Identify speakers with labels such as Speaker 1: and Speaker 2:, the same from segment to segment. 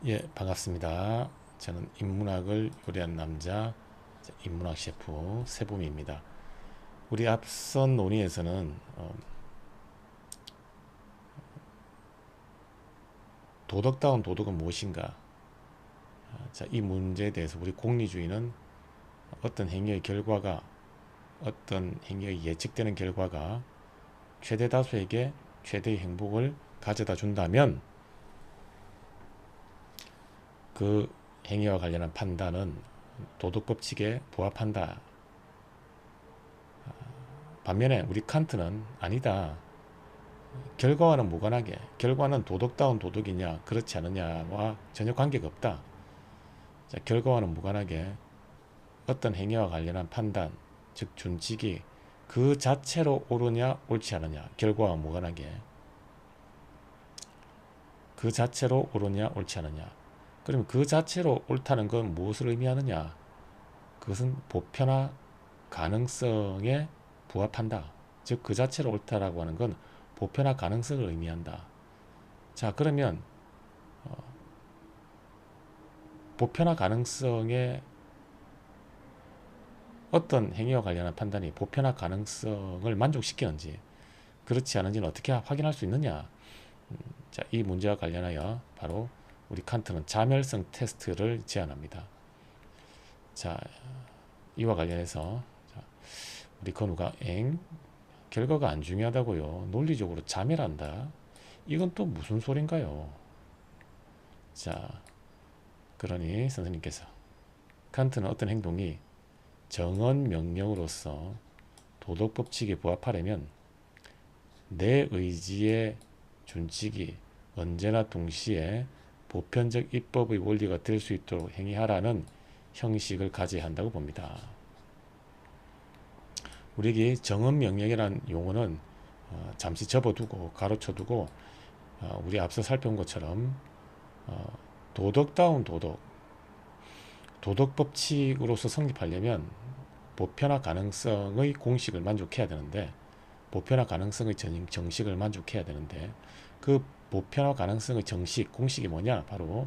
Speaker 1: 예, 반갑습니다. 저는 인문학을 요리한 남자, 인문학 셰프 세봄입니다. 우리 앞선 논의에서는 도덕다운 도덕은 무엇인가? 자, 이 문제에 대해서 우리 공리주의는 어떤 행위의 결과가 어떤 행위의 예측되는 결과가 최대 다수에게 최대의 행복을 가져다 준다면 그 행위와 관련한 판단은 도덕 법칙에 부합한다. 반면에 우리 칸트는 아니다. 결과와는 무관하게 결과는 도덕다운 도덕이냐 그렇지 않느냐와 전혀 관계가 없다. 자, 결과와는 무관하게 어떤 행위와 관련한 판단, 즉 준칙이 그 자체로 옳으냐 옳지 않느냐, 결과와 무관하게 그 자체로 옳으냐 옳지 않느냐. 그러면 그 자체로 옳다는 건 무엇을 의미하느냐? 그것은 보편화 가능성에 부합한다. 즉 그 자체로 옳다라고 하는 건 보편화 가능성을 의미한다. 자, 그러면 보편화 가능성에 어떤 행위와 관련한 판단이 보편화 가능성을 만족시키는지 그렇지 않은지는 어떻게 확인할 수 있느냐. 자, 이 문제와 관련하여 바로 우리 칸트는 자멸성 테스트를 제안합니다. 자, 이와 관련해서 우리 건우가 결과가 안 중요하다고요. 논리적으로 자멸한다. 이건 또 무슨 소린가요? 자, 그러니 선생님께서 칸트는 어떤 행동이 정언 명령으로서 도덕 법칙에 부합하려면 내 의지의 준칙이 언제나 동시에 보편적 입법의 원리가 될 수 있도록 행위하라는 형식을 가져야 한다고 봅니다. 우리에게 정언명령이라는 용어는 잠시 접어두고 가로쳐두고 우리 앞서 살펴본 것처럼 도덕다운 도덕 법칙으로서 성립하려면 보편화 가능성의 공식을 만족해야 되는데 보편화 가능성의 정식을 만족해야 되는데 그 보편화 가능성의 정식, 공식이 뭐냐? 바로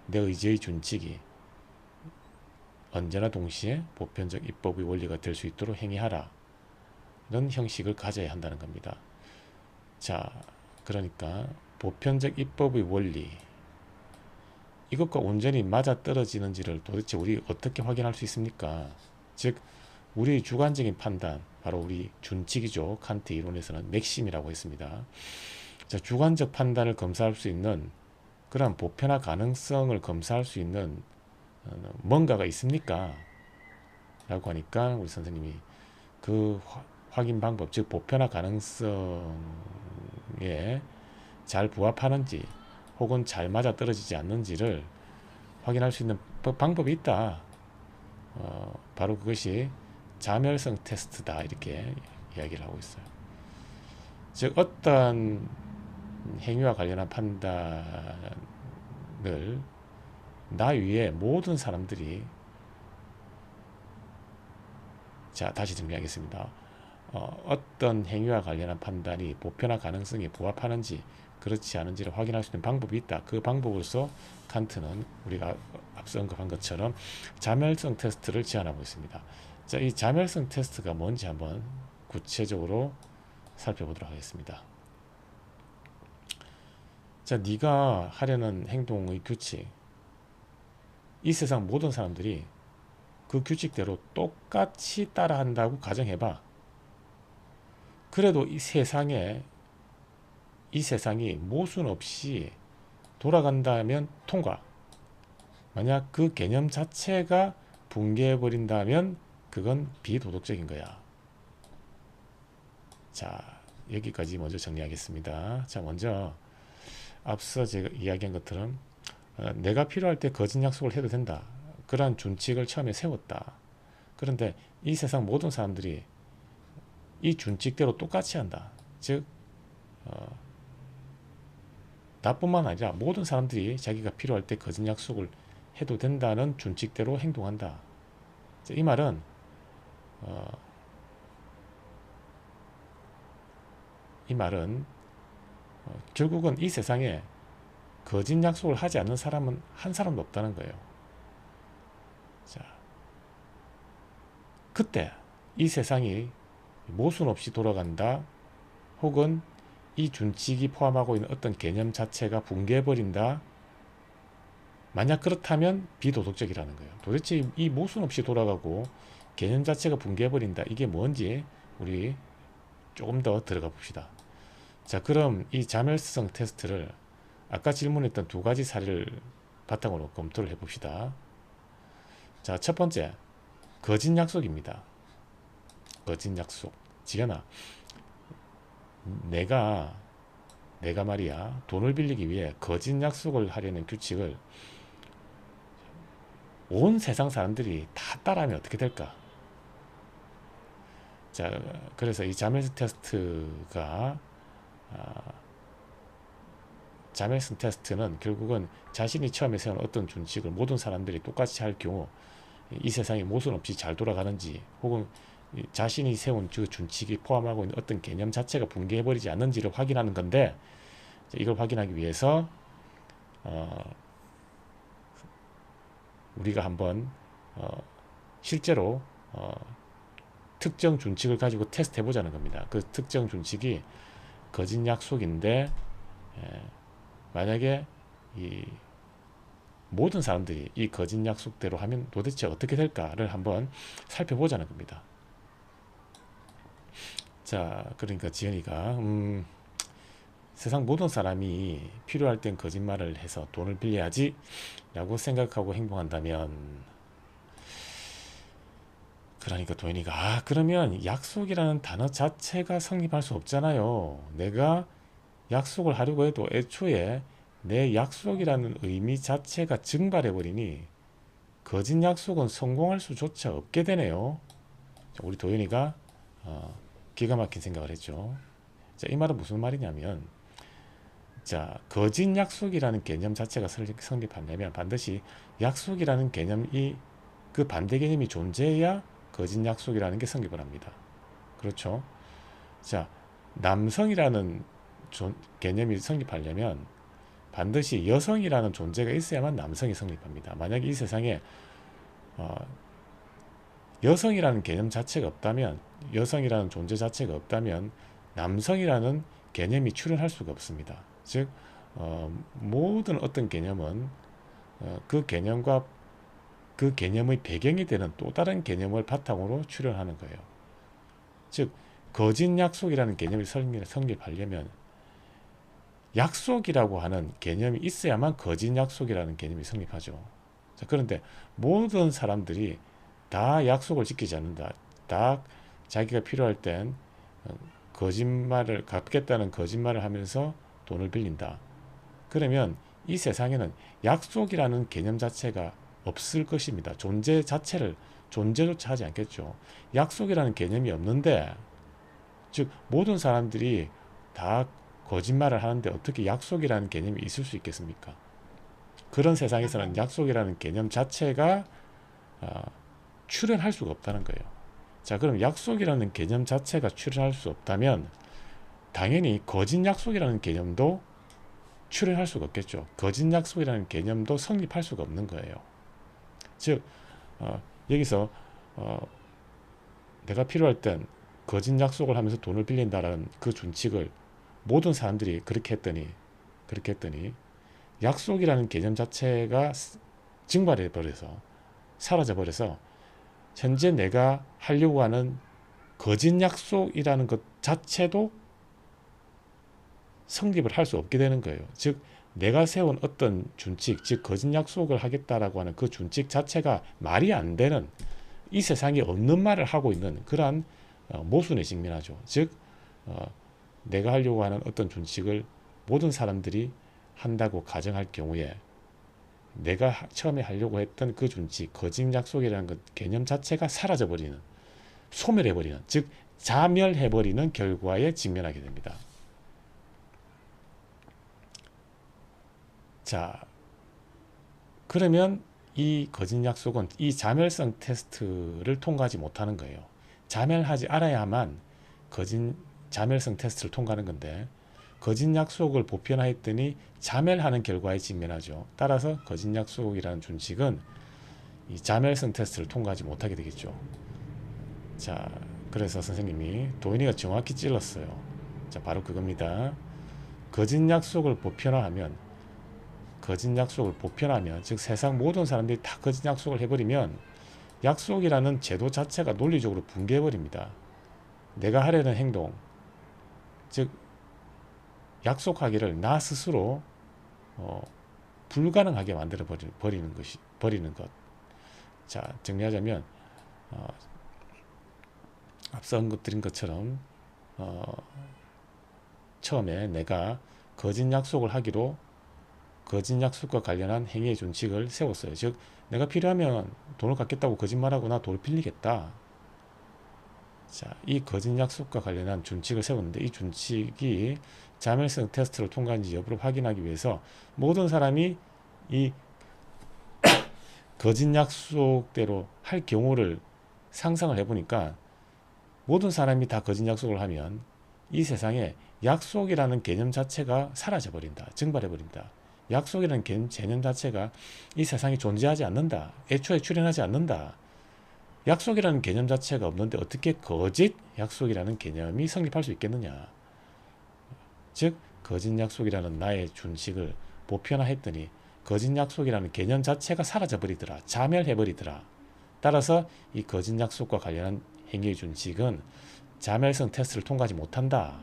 Speaker 1: 내 의지의 준칙이 언제나 동시에 보편적 입법의 원리가 될 수 있도록 행위하라. 이런 형식을 가져야 한다는 겁니다. 자, 그러니까 보편적 입법의 원리 이것과 온전히 맞아떨어지는지를 도대체 우리 어떻게 확인할 수 있습니까? 즉 우리의 주관적인 판단, 바로 우리 준칙이죠. 칸트 이론에서는 맥심이라고 했습니다. 자, 주관적 판단을 검사할 수 있는 그런 보편화 가능성을 검사할 수 있는 뭔가가 있습니까? 라고 하니까 우리 선생님이 그 확인 방법, 즉 보편화 가능성에 잘 부합하는지 혹은 잘 맞아떨어지지 않는지를 확인할 수 있는 방법이 있다. 바로 그것이 자멸성 테스트다. 이렇게 이야기를 하고 있어요. 즉 어떤 행위와 관련한 판단을 나 위에 모든 사람들이, 자 다시 정리하겠습니다. 어떤 행위와 관련한 판단이 보편화 가능성에 부합하는지 그렇지 않은지를 확인할 수 있는 방법이 있다. 그 방법으로서 칸트는 우리가 앞서 언급한 것처럼 자멸성 테스트를 제안하고 있습니다. 자, 이 자멸성 테스트가 뭔지 한번 구체적으로 살펴보도록 하겠습니다. 자, 네가 하려는 행동의 규칙, 이 세상 모든 사람들이 그 규칙대로 똑같이 따라한다고 가정해봐. 그래도 이 세상이 모순 없이 돌아간다면 통과. 만약 그 개념 자체가 붕괴해 버린다면 그건 비도덕적인 거야. 자, 여기까지 먼저 정리하겠습니다. 자, 먼저 앞서 제가 이야기한 것처럼 내가 필요할 때 거짓 약속을 해도 된다. 그러한 준칙을 처음에 세웠다. 그런데 이 세상 모든 사람들이 이 준칙대로 똑같이 한다. 즉 나뿐만 아니라 모든 사람들이 자기가 필요할 때 거짓 약속을 해도 된다는 준칙대로 행동한다. 이 말은 어, 이 말은 결국은 이 세상에 거짓 약속을 하지 않는 사람은 한 사람도 없다는 거예요. 자, 그때 이 세상이 모순 없이 돌아간다, 혹은 이 준칙이 포함하고 있는 어떤 개념 자체가 붕괴해버린다, 만약 그렇다면 비도덕적이라는 거예요. 도대체 이 모순 없이 돌아가고 개념 자체가 붕괴해버린다, 이게 뭔지 우리 조금 더 들어가 봅시다. 자, 그럼 이 자멸성 테스트를 아까 질문했던 두 가지 사례를 바탕으로 검토를 해봅시다. 자, 첫 번째, 거짓 약속입니다. 거짓 약속. 지연아, 내가 말이야, 돈을 빌리기 위해 거짓 약속을 하려는 규칙을 온 세상 사람들이 다 따라하면 어떻게 될까? 자, 그래서 이 자멸성 테스트가 자멸성 테스트는 결국은 자신이 처음에 세운 어떤 준칙을 모든 사람들이 똑같이 할 경우 이 세상이 모순 없이 잘 돌아가는지, 혹은 자신이 세운 그 준칙이 포함하고 있는 어떤 개념 자체가 붕괴해버리지 않는지를 확인하는 건데, 이걸 확인하기 위해서 우리가 한번 실제로 특정 준칙을 가지고 테스트 해보자는 겁니다. 그 특정 준칙이 거짓 약속인데, 만약에 이 모든 사람들이 이 거짓 약속대로 하면 도대체 어떻게 될까를 한번 살펴보자는 겁니다. 자, 그러니까 지연이가 세상 모든 사람이 필요할 땐 거짓말을 해서 돈을 빌려야지 라고 생각하고 행동한다면, 그러니까 도현이가 그러면 약속이라는 단어 자체가 성립할 수 없잖아요. 내가 약속을 하려고 해도 애초에 내 약속이라는 의미 자체가 증발해버리니 거짓 약속은 성공할 수조차 없게 되네요. 자, 우리 도현이가 기가 막힌 생각을 했죠. 자, 이 말은 무슨 말이냐면, 자, 거짓 약속이라는 개념 자체가 성립하려면 반드시 약속이라는 개념이, 그 반대 개념이 존재해야 거짓 약속이라는 게 성립을 합니다. 그렇죠? 자, 남성이라는 개념이 성립하려면 반드시 여성이라는 존재가 있어야만 남성이 성립합니다. 만약에 이 세상에 여성이라는 개념 자체가 없다면, 여성이라는 존재 자체가 없다면 남성이라는 개념이 출현할 수가 없습니다. 즉 모든 어떤 개념은 그 개념과 그 개념의 배경이 되는 또 다른 개념을 바탕으로 출현하는 거예요. 즉 거짓 약속이라는 개념이 성립하려면 약속이라고 하는 개념이 있어야만 거짓 약속이라는 개념이 성립하죠. 자, 그런데 모든 사람들이 다 약속을 지키지 않는다, 다 자기가 필요할 땐 거짓말을 갚겠다는 거짓말을 하면서 돈을 빌린다. 그러면 이 세상에는 약속이라는 개념 자체가 없을 것입니다. 존재조차 하지 않겠죠. 약속이라는 개념이 없는데, 즉 모든 사람들이 다 거짓말을 하는데 어떻게 약속이라는 개념이 있을 수 있겠습니까? 그런 세상에서는 약속이라는 개념 자체가 출현할 수가 없다는 거예요. 자, 그럼 약속이라는 개념 자체가 출현할 수 없다면 당연히 거짓 약속이라는 개념도 출현할 수가 없겠죠. 거짓 약속이라는 개념도 성립할 수가 없는 거예요. 즉 여기서 내가 필요할 땐 거짓 약속을 하면서 돈을 빌린다라는 그 준칙을 모든 사람들이 그렇게 했더니 약속이라는 개념 자체가 증발해버려서 사라져버려서 현재 내가 하려고 하는 거짓 약속이라는 것 자체도 성립을 할 수 없게 되는 거예요. 즉 내가 세운 어떤 준칙, 즉 거짓 약속을 하겠다라고 하는 그 준칙 자체가 말이 안 되는, 이 세상에 없는 말을 하고 있는 그러한 모순에 직면하죠. 즉 내가 하려고 하는 어떤 준칙을 모든 사람들이 한다고 가정할 경우에 내가 처음에 하려고 했던 그 준칙, 거짓 약속이라는 것 개념 자체가 사라져버리는, 소멸해버리는, 즉 자멸해버리는 결과에 직면하게 됩니다. 자, 그러면 이 거짓 약속은 이 자멸성 테스트를 통과하지 못하는 거예요. 자멸하지 않아야만 자멸성 테스트를 통과하는 건데, 거짓 약속을 보편화했더니 자멸하는 결과에 직면하죠. 따라서 거짓 약속이라는 준칙은 이 자멸성 테스트를 통과하지 못하게 되겠죠. 자, 그래서 선생님이 도인이가 정확히 찔렀어요. 자, 바로 그겁니다. 거짓 약속을 보편화하면, 즉 세상 모든 사람들이 다 거짓 약속을 해버리면 약속이라는 제도 자체가 논리적으로 붕괴해버립니다. 내가 하려는 행동, 즉 약속하기를 나 스스로 불가능하게 만들어 버리는 것. 자, 정리하자면 앞서 언급드린 것처럼 처음에 내가 거짓 약속을 하기로 거짓 약속과 관련한 행위의 준칙을 세웠어요. 즉 내가 필요하면 돈을 갚겠다고 거짓말하고 나 돈을 빌리겠다. 자, 이 거짓 약속과 관련한 준칙을 세웠는데 이 준칙이 자멸성 테스트를 통과한지 여부를 확인하기 위해서 모든 사람이 이 거짓 약속대로 할 경우를 상상을 해보니까 모든 사람이 다 거짓 약속을 하면 이 세상에 약속이라는 개념 자체가 사라져버린다. 증발해버린다. 약속이라는 개념 자체가 이 세상에 존재하지 않는다. 애초에 출현하지 않는다. 약속이라는 개념 자체가 없는데 어떻게 거짓 약속이라는 개념이 성립할 수 있겠느냐. 즉 거짓 약속이라는 나의 준칙을 보편화했더니 거짓 약속이라는 개념 자체가 사라져버리더라. 자멸해버리더라. 따라서 이 거짓 약속과 관련한 행위의 준칙은 자멸성 테스트를 통과하지 못한다.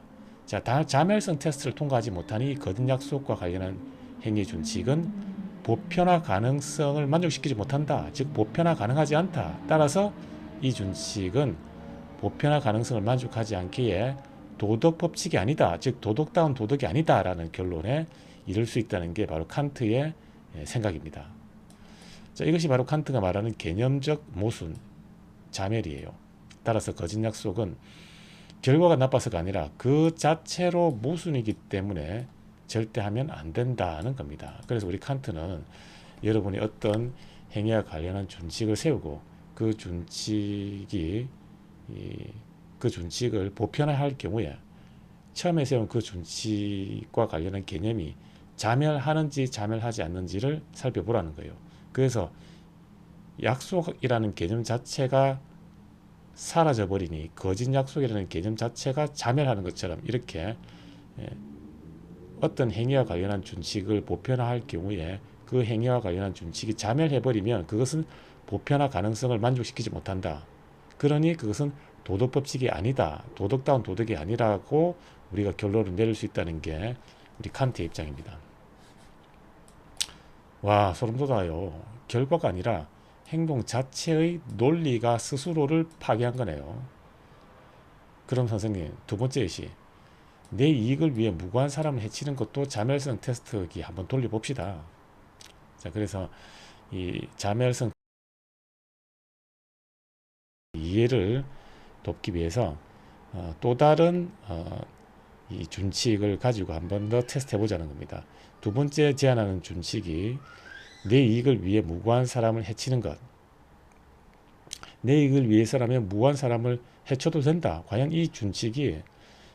Speaker 1: 자, 자멸성 테스트를 통과하지 못하니 거짓 약속과 관련한 행위의 준칙은 보편화 가능성을 만족시키지 못한다. 즉 보편화 가능하지 않다. 따라서 이 준칙은 보편화 가능성을 만족하지 않기에 도덕 법칙이 아니다. 즉 도덕다운 도덕이 아니다. 라는 결론에 이를 수 있다는 게 바로 칸트의 생각입니다. 자, 이것이 바로 칸트가 말하는 개념적 모순, 자멸이에요. 따라서 거짓 약속은 결과가 나빠서가 아니라 그 자체로 모순이기 때문에 절대 하면 안 된다는 겁니다. 그래서 우리 칸트는 여러분이 어떤 행위와 관련한 준칙을 세우고 그 준칙을 보편화할 경우에 처음에 세운 그 준칙과 관련한 개념이 자멸하는지 자멸하지 않는지를 살펴보라는 거예요. 그래서 약속이라는 개념 자체가 사라져버리니 거짓 약속이라는 개념 자체가 자멸하는 것처럼 이렇게 어떤 행위와 관련한 준칙을 보편화할 경우에 그 행위와 관련한 준칙이 자멸해버리면 그것은 보편화 가능성을 만족시키지 못한다. 그러니 그것은 도덕법칙이 아니다. 도덕다운 도덕이 아니라고 우리가 결론을 내릴 수 있다는 게 우리 칸트의 입장입니다. 와, 소름 돋아요. 결과가 아니라 행동 자체의 논리가 스스로를 파괴한 거네요. 그럼 선생님, 두 번째 예시. 내 이익을 위해 무고한 사람을 해치는 것도 자멸성 테스트기 한번 돌려봅시다. 자, 그래서 이 자멸성 이해를 돕기 위해서 또 다른 이 준칙을 가지고 한번 더 테스트 해보자는 겁니다. 두 번째 제안하는 준칙이 내 이익을 위해 무고한 사람을 해치는 것. 내 이익을 위해서라면 무고한 사람을 해쳐도 된다. 과연 이 준칙이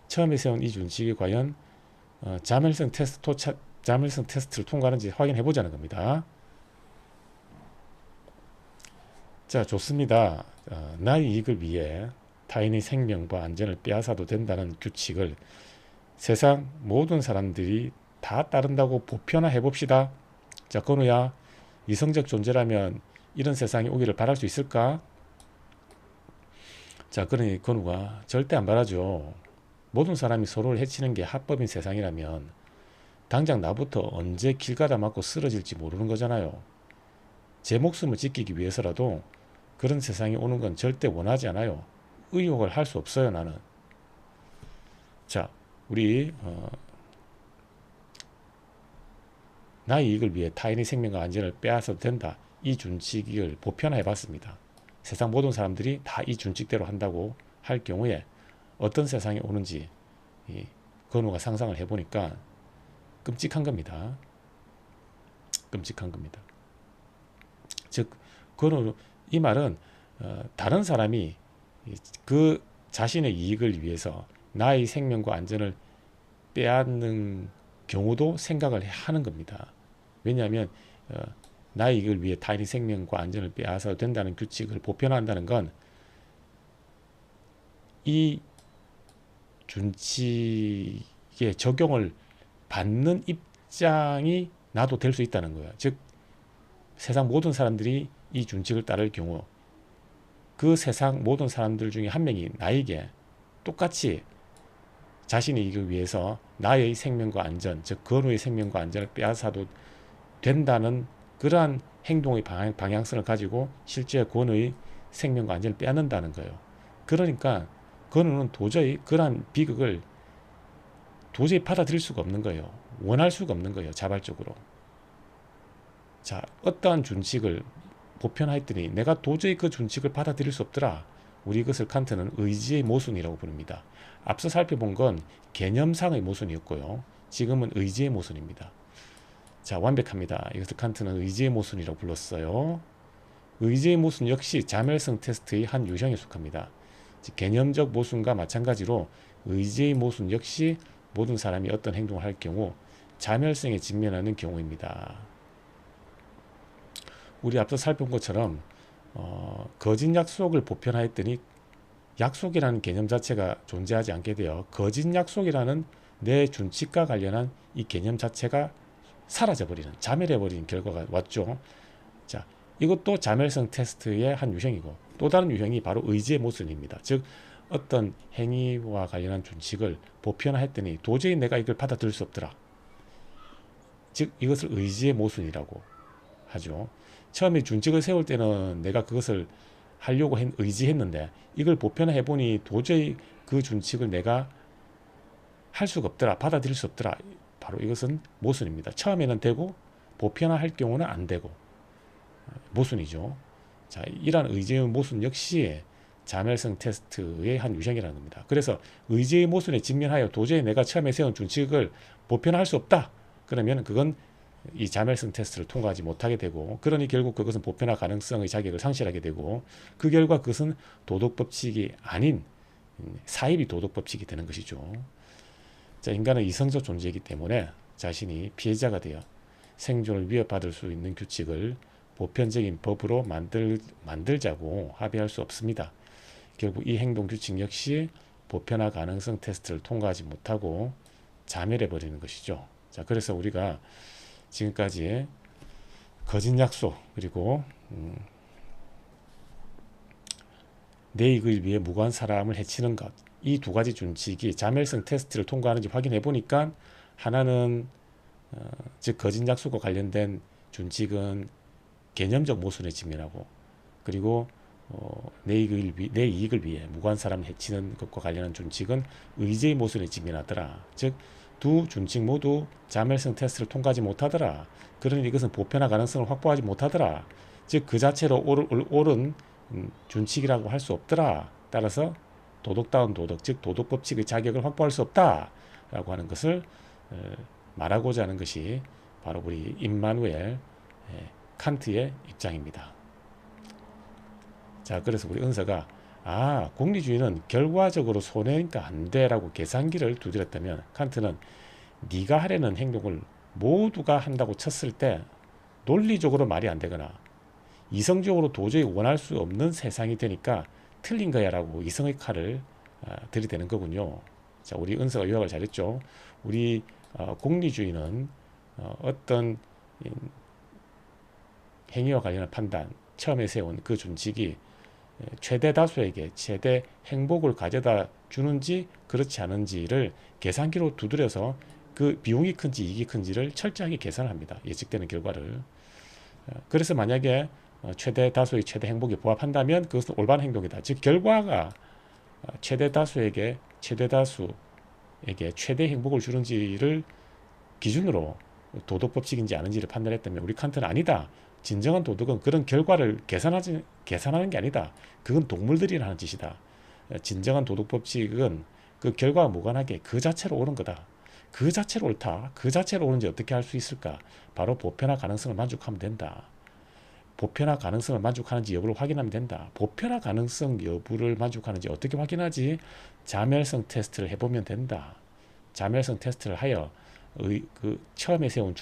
Speaker 1: 처음에 세운 이 준칙이 과연 자멸성 테스트를 통과하는지 확인해 보자는 겁니다. 자, 좋습니다. 나의 이익을 위해 타인의 생명과 안전을 빼앗아도 된다는 규칙을 세상 모든 사람들이 다 따른다고 보편화해 봅시다. 자, 건우야, 이성적 존재라면 이런 세상이 오기를 바랄 수 있을까? 자, 그러니 건우가 절대 안 바라죠. 모든 사람이 서로를 해치는 게 합법인 세상이라면 당장 나부터 언제 길 가다 맞고 쓰러질지 모르는 거잖아요. 제 목숨을 지키기 위해서라도 그런 세상이 오는 건 절대 원하지 않아요. 의욕을 할 수 없어요, 나는. 자, 우리 나의 이익을 위해 타인의 생명과 안전을 빼앗아도 된다. 이 준칙을 보편화해 봤습니다. 세상 모든 사람들이 다 이 준칙대로 한다고 할 경우에 어떤 세상이 오는지 이 건우가 상상을 해보니까 끔찍한 겁니다. 끔찍한 겁니다. 즉 건우 이 말은 다른 사람이 그 자신의 이익을 위해서 나의 생명과 안전을 빼앗는 경우도 생각을 하는 겁니다. 왜냐하면 나의 이익을 위해 타인의 생명과 안전을 빼앗아도 된다는 규칙을 보편화한다는 건 이 준칙의 적용을 받는 입장이 나도 될 수 있다는 거예요. 즉 세상 모든 사람들이 이 준칙을 따를 경우 그 세상 모든 사람들 중에 한 명이 나에게 똑같이 자신의 이익을 위해서 나의 생명과 안전, 즉 건우의 생명과 안전을 빼앗아도 된다는 그러한 행동의 방향성을 가지고 실제 건우의 생명과 안전을 빼앗는다는 거예요. 그러니까 건우는 도저히 그러한 비극을 도저히 받아들일 수가 없는 거예요. 원할 수가 없는 거예요. 자발적으로. 자, 어떠한 준칙을 보편화했더니 내가 도저히 그 준칙을 받아들일 수 없더라. 우리 이것을 칸트는 의지의 모순이라고 부릅니다. 앞서 살펴본 건 개념상의 모순이었고요. 지금은 의지의 모순입니다. 자, 완벽합니다. 이것을 칸트는 의지의 모순이라고 불렀어요. 의지의 모순 역시 자멸성 테스트의 한 유형에 속합니다. 즉, 개념적 모순과 마찬가지로 의지의 모순 역시 모든 사람이 어떤 행동을 할 경우 자멸성에 직면하는 경우입니다. 우리 앞서 살펴본 것처럼 거짓 약속을 보편화했더니 약속이라는 개념 자체가 존재하지 않게 되어 거짓 약속이라는 내 준칙과 관련한 이 개념 자체가 사라져버리는, 자멸해버리는 결과가 왔죠. 자, 이것도 자멸성 테스트의 한 유형이고 또 다른 유형이 바로 의지의 모순입니다. 즉 어떤 행위와 관련한 준칙을 보편화했더니 도저히 내가 이걸 받아들일 수 없더라. 즉 이것을 의지의 모순이라고 하죠. 처음에 준칙을 세울 때는 내가 그것을 하려고 의지했는데 이걸 보편화해보니 도저히 그 준칙을 내가 할 수가 없더라. 받아들일 수 없더라. 바로 이것은 모순입니다. 처음에는 되고 보편화할 경우는 안 되고 모순이죠. 자, 이러한 의지의 모순 역시 자멸성 테스트의 한 유형이라는 겁니다. 그래서 의지의 모순에 직면하여 도저히 내가 처음에 세운 준칙을 보편화할 수 없다. 그러면 그건 이 자멸성 테스트를 통과하지 못하게 되고, 그러니 결국 그것은 보편화 가능성의 자격을 상실하게 되고, 그 결과 그것은 도덕법칙이 아닌 사이비 도덕법칙이 되는 것이죠. 자, 인간은 이성적 존재이기 때문에 자신이 피해자가 되어 생존을 위협받을 수 있는 규칙을 보편적인 법으로 만들자고 합의할 수 없습니다. 결국 이 행동 규칙 역시 보편화 가능성 테스트를 통과하지 못하고 자멸해 버리는 것이죠. 자, 그래서 우리가 지금까지 거짓 약속 그리고 내 이익을 위해 무고한 사람을 해치는 것, 이 두 가지 준칙이 자멸성 테스트를 통과하는지 확인해 보니까 하나는 즉 거짓 약속과 관련된 준칙은 개념적 모순에 직면하고, 그리고 내 이익을 위해 무고한 사람을 해치는 것과 관련한 준칙은 의지의 모순에 직면하더라. 즉 두 준칙 모두 자멸성 테스트를 통과하지 못하더라. 그러니 이것은 보편화 가능성을 확보하지 못하더라. 즉 그 자체로 옳은 준칙이라고 할 수 없더라. 따라서 도덕다운 도덕, 즉 도덕법칙의 자격을 확보할 수 없다라고 하는 것을 말하고자 하는 것이 바로 우리 임마누엘 칸트의 입장입니다. 자, 그래서 우리 은서가 공리주의는 결과적으로 손해니까 안 돼라고 계산기를 두드렸다면, 칸트는 네가 하려는 행동을 모두가 한다고 쳤을 때 논리적으로 말이 안 되거나 이성적으로 도저히 원할 수 없는 세상이 되니까 틀린 거야 라고 이성의 칼을 들이대는 거군요. 자, 우리 은서가 요약을 잘했죠. 우리 공리주의는 어떤 행위와 관련한 판단, 처음에 세운 그 준칙이 최대 다수에게 최대 행복을 가져다 주는지 그렇지 않은지를 계산기로 두드려서 그 비용이 큰지 이익이 큰지를 철저하게 계산합니다. 예측되는 결과를. 그래서 만약에 최대 다수의 최대 행복에 부합한다면 그것은 올바른 행동이다. 즉 결과가 최대 다수에게 최대 행복을 주는지를 기준으로 도덕법칙인지 아닌지를 판단했다면 우리 칸트는 아니다. 진정한 도덕은 그런 결과를 계산하는 게 아니다. 그건 동물들이나 하는 짓이다. 진정한 도덕법칙은 그 결과와 무관하게 그 자체로 옳은 거다. 그 자체로 옳다. 그 자체로 옳은지 어떻게 할 수 있을까? 바로 보편화 가능성을 만족하면 된다. 보편화 가능성을 만족하는지 여부를 확인하면 된다. 보편화 가능성 여부를 만족하는지 어떻게 확인하지? 자멸성 테스트를 해보면 된다. 자멸성 테스트를 하여 처음에 세운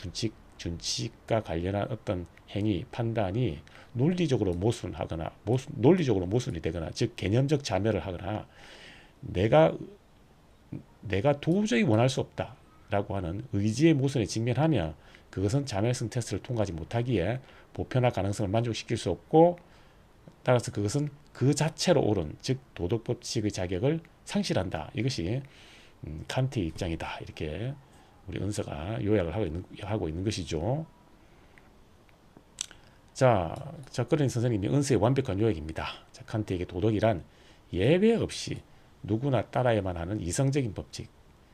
Speaker 1: 준칙과 관련한 어떤 행위, 판단이 논리적으로 모순하거나 논리적으로 모순이 되거나, 즉 개념적 자멸을 하거나, 내가 도저히 원할 수 없다라고 하는 의지의 모순에 직면하면 그것은 자멸성 테스트를 통과하지 못하기에 보편화 가능성을 만족시킬 수 없고, 따라서 그것은 그 자체로 옳은, 즉 도덕 법칙의 자격을 상실한다. 이것이 칸트의 입장이다. 이렇게 우리 은서가 요약을 하고 있는 것이죠. 자, 그러니 선생님이 은서의 완벽한 요약입니다. 자, 칸트에게 도덕이란 예외 없이 누구나 따라야만 하는 이성적인 법칙,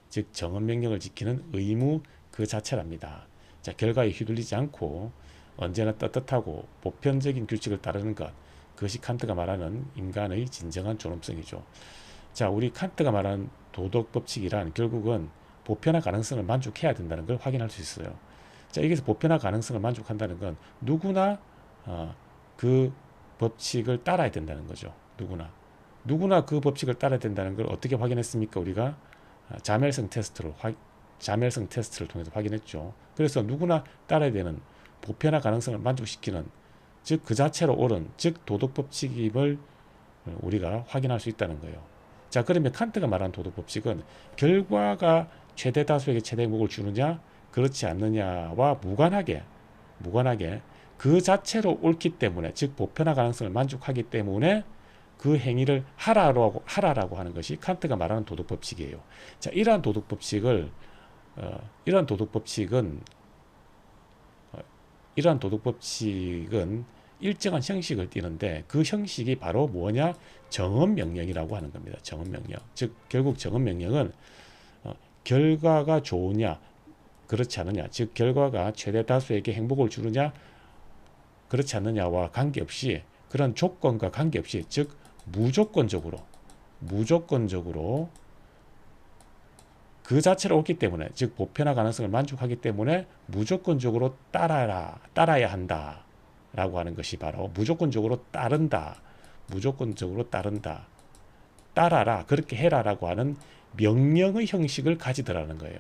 Speaker 1: 즉 정언명령을 지키는 의무 그 자체랍니다. 자, 결과에 휘둘리지 않고 언제나 떳떳하고 보편적인 규칙을 따르는 것, 그것이 칸트가 말하는 인간의 진정한 존엄성이죠. 자, 우리 칸트가 말하는 도덕 법칙이란 결국은 보편화 가능성을 만족해야 된다는 걸 확인할 수 있어요. 자, 여기서 보편화 가능성을 만족한다는 건 누구나 그 법칙을 따라야 된다는 거죠. 누구나 그 법칙을 따라야 된다는 걸 어떻게 확인했습니까? 우리가 자멸성 테스트를 통해서 확인했죠. 그래서 누구나 따라야 되는 보편화 가능성을 만족시키는, 즉 그 자체로 옳은, 즉 도덕 법칙임을 우리가 확인할 수 있다는 거예요. 자, 그러면 칸트가 말하는 도덕 법칙은 결과가 최대 다수에게 최대 행복을 주느냐 그렇지 않느냐와 무관하게 그 자체로 옳기 때문에, 즉 보편화 가능성을 만족하기 때문에 그 행위를 하라라고 하는 것이 칸트가 말하는 도덕 법칙이에요. 자, 이러한 도덕 법칙은 일정한 형식을 띠는데, 그 형식이 바로 뭐냐? 정언명령이라고 하는 겁니다. 정언명령. 즉 결국 정언명령은 결과가 좋으냐 그렇지 않느냐, 즉 결과가 최대 다수에게 행복을 주느냐 그렇지 않느냐와 관계없이, 그런 조건과 관계없이, 즉 무조건적으로 그 자체로 옳기 때문에, 즉 보편화 가능성을 만족하기 때문에 무조건적으로 따라야 한다 라고 하는 것이 바로 무조건적으로 따른다, 따라라, 그렇게 해라 라고 하는 명령의 형식을 가지더라는 거예요.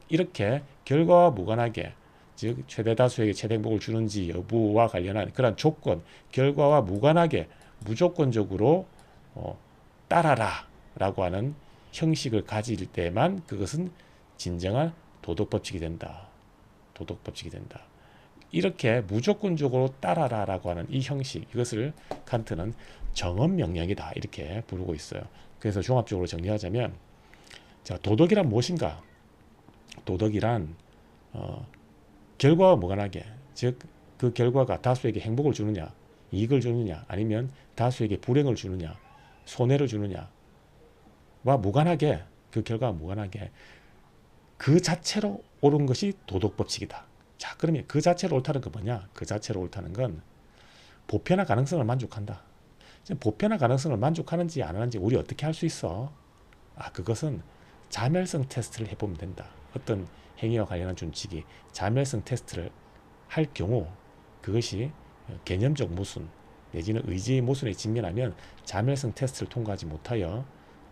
Speaker 1: 이렇게 결과와 무관하게, 즉 최대 다수에게 최대 행복을 주는지 여부와 관련한 그런 조건, 결과와 무관하게 무조건적으로 따라라 라고 하는 형식을 가질 때만 그것은 진정한 도덕 법칙이 된다. 이렇게 무조건적으로 따라라 라고 하는 이 형식, 이것을 칸트는 정언명령이다 이렇게 부르고 있어요. 그래서 종합적으로 정리하자면, 자, 도덕이란 무엇인가? 도덕이란 결과와 무관하게, 즉 그 결과가 다수에게 행복을 주느냐, 이익을 주느냐, 아니면 다수에게 불행을 주느냐, 손해를 주느냐와 무관하게, 그 결과와 무관하게 그 자체로 옳은 것이 도덕 법칙이다. 자, 그러면 그 자체로 옳다는 건 뭐냐? 그 자체로 옳다는 건 보편화 가능성을 만족한다. 보편화 가능성을 만족하는지 안 하는지 우리 어떻게 할 수 있어? 그것은 자멸성 테스트를 해보면 된다. 어떤 행위와 관련한 준칙이 자멸성 테스트를 할 경우 그것이 개념적 모순 내지는 의지의 모순에 직면하면 자멸성 테스트를 통과하지 못하여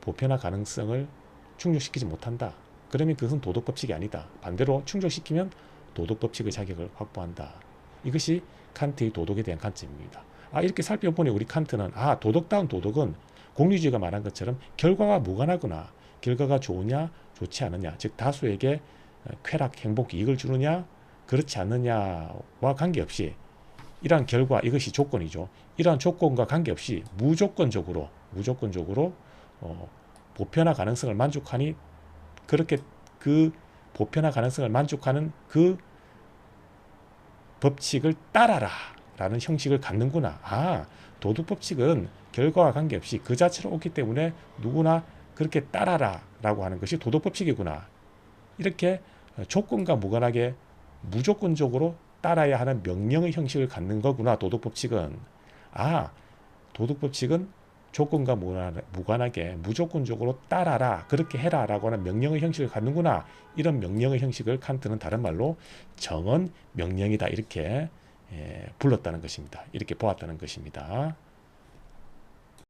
Speaker 1: 보편화 가능성을 충족시키지 못한다. 그러면 그것은 도덕 법칙이 아니다. 반대로 충족시키면 도덕 법칙의 자격을 확보한다. 이것이 칸트의 도덕에 대한 관점입니다. 이렇게 살펴보니 우리 칸트는 도덕다운 도덕은 공리주의가 말한 것처럼 결과가 무관하거나, 결과가 좋으냐 좋지 않느냐, 즉 다수에게 쾌락, 행복, 이익을 주느냐 그렇지 않느냐와 관계없이, 이러한 결과, 이것이 조건이죠. 이러한 조건과 관계없이 무조건적으로 보편화 가능성을 만족하니, 그렇게 그 보편화 가능성을 만족하는 그 법칙을 따라라 라는 형식을 갖는구나. 도덕 법칙은 결과와 관계없이 그 자체로 옳기 때문에 누구나 그렇게 따라라 라고 하는 것이 도덕 법칙이구나. 이렇게 조건과 무관하게 무조건적으로 따라야 하는 명령의 형식을 갖는 거구나. 도덕 법칙은 조건과 무관하게 무조건적으로 따라라, 그렇게 해라 라고 하는 명령의 형식을 갖는구나. 이런 명령의 형식을 칸트는 다른 말로 정언 명령이다 이렇게 불렀다는 것입니다. 이렇게 보았다는 것입니다.